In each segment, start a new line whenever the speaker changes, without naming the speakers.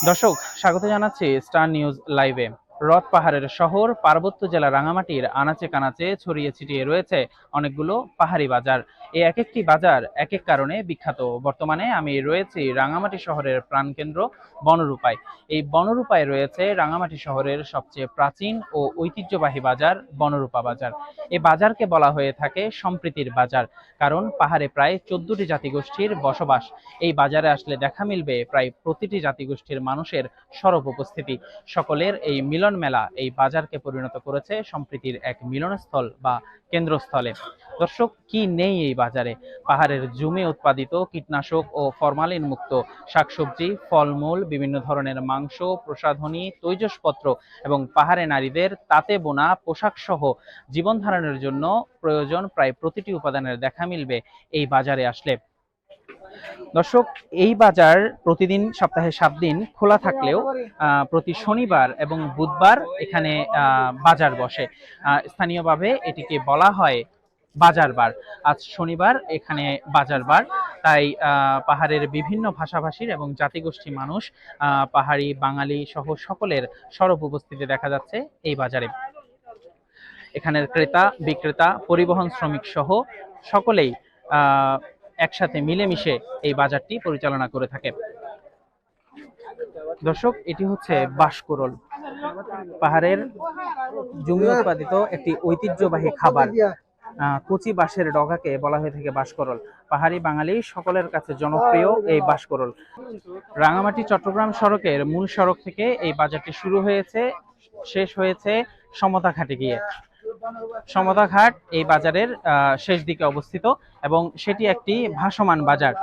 দর্শক, স্বাগত জানাচ্ছি স্টার নিউজ লাইভে। রথ পাহাড়ের শহর পার্বত্য জেলা রাঙামাটির আনাচে কানাচে ছড়িয়ে ছিটিয়ে রয়েছে অনেকগুলো পাহাড়ি বাজার। এই এক একটি বাজার এক এক কারণে বিখ্যাত। বর্তমানে আমি রয়েছি রাঙামাটি শহরের প্রাণকেন্দ্র বনরূপায়। এই বনরূপায় রয়েছে রাঙামাটি শহরের সবচেয়ে প্রাচীন ও ঐতিহ্যবাহী বাজার বনরূপা বাজার। এই বাজারকে বলা হয়ে থাকে সম্প্রীতির বাজার, কারণ পাহাড়ে প্রায় 14টি জাতিগোষ্ঠীর বসবাস। এই বাজারে আসলে দেখা মিলবে প্রায় প্রতিটি জাতিগোষ্ঠীর মানুষের সরব উপস্থিতি। সকলের এই মিলন মেলা এই বাজারকে পরিণত করেছে সম্প্রীতির এক মিলনস্থল বা কেন্দ্রস্থলে। দর্শক, কি নেই এই বাজারে? পাহাড়ের জুমে উৎপাদিত কীটনাশক ও ফরমালিন মুক্ত শাকসবজি, ফলমূল, বিভিন্ন ধরনের মাংস, প্রসাধনী, তৈজসপত্র এবং পাহাড়ে নারীদের তাঁতে বোনা পোশাক সহ জীবন ধারণের জন্য প্রয়োজন প্রায় প্রতিটি উপাদানের দেখা মিলবে এই বাজারে আসলে। দর্শক, এই বাজার প্রতিদিন সপ্তাহে 7 দিন খোলা থাকলেও প্রতি শনিবার এবং বুধবার এখানে বাজার বসে। স্থানীয়ভাবে এটিকে বলা হয় বাজার বার। আজ শনিবার এখানে বাজার বার, তাই পাহাড়ের বিভিন্ন ভাষাভাষীর এবং জাতিগোষ্ঠী মানুষ, পাহাড়ি, বাঙালি সহ সকলের সরব উপস্থিতি দেখা যাচ্ছে এই বাজারে। এখানের ক্রেতা বিক্রেতা, পরিবহন শ্রমিক সহ সকলেই একসাথে মিলেমিশে এই বাজারটি পরিচালনা করে থাকে। দর্শক, এটি হচ্ছে বাঁশকুড়োল, পাহাড়ের জমি উৎপাদিত একটি ঐতিহ্যবাহী খাবার। কচি বাঁশের ডগাকে বলা হয়ে থাকে বাঁশকুড়োল। পাহাড়ি বাঙালি সকলের কাছে জনপ্রিয় এই বাঁশকুড়োল। রাঙামাটি চট্টগ্রাম সড়কের মূল সড়ক থেকে এই বাজারটি শুরু হয়েছে, শেষ হয়েছে সমতা ঘাটে গিয়ে। সমতা ঘাট এই বাজারের শেষ দিকে অবস্থিত এবং সেটি একটি ভাসমান বাজার।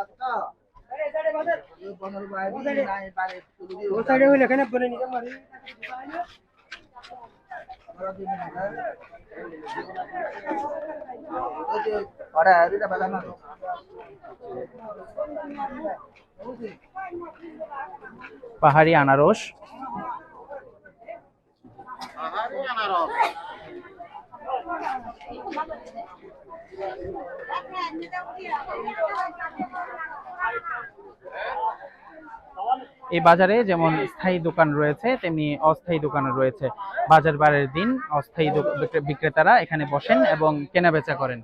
পাহাড়ি আনারস, এই বাজারে যেমন স্থায়ী দোকান রয়েছে তেমনি অস্থায়ী দোকান রয়েছে। বাজার বারের দিন অস্থায়ী বিক্রেতারা এখানে বসেন এবং কেনাবেচা করেন।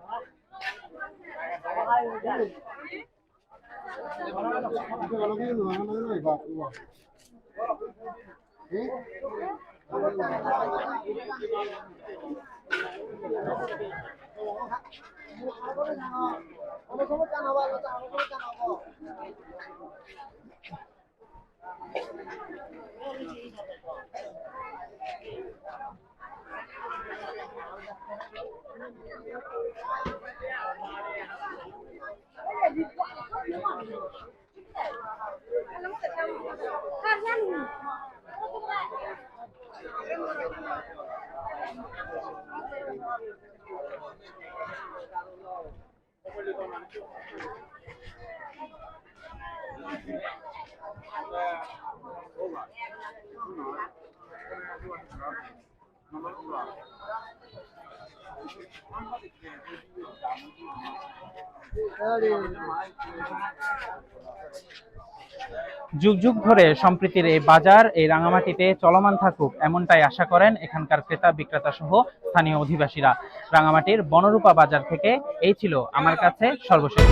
যুগ যুগ ধরে সম্প্রীতির এই বাজার এই রাঙামাটিতে চলমান থাকুক, এমনটাই আশা করেন এখানকার ক্রেতা বিক্রেতা সহ স্থানীয় অধিবাসীরা। রাঙামাটির বনরূপা বাজার থেকে এই ছিল আমার কাছে সর্বশেষ।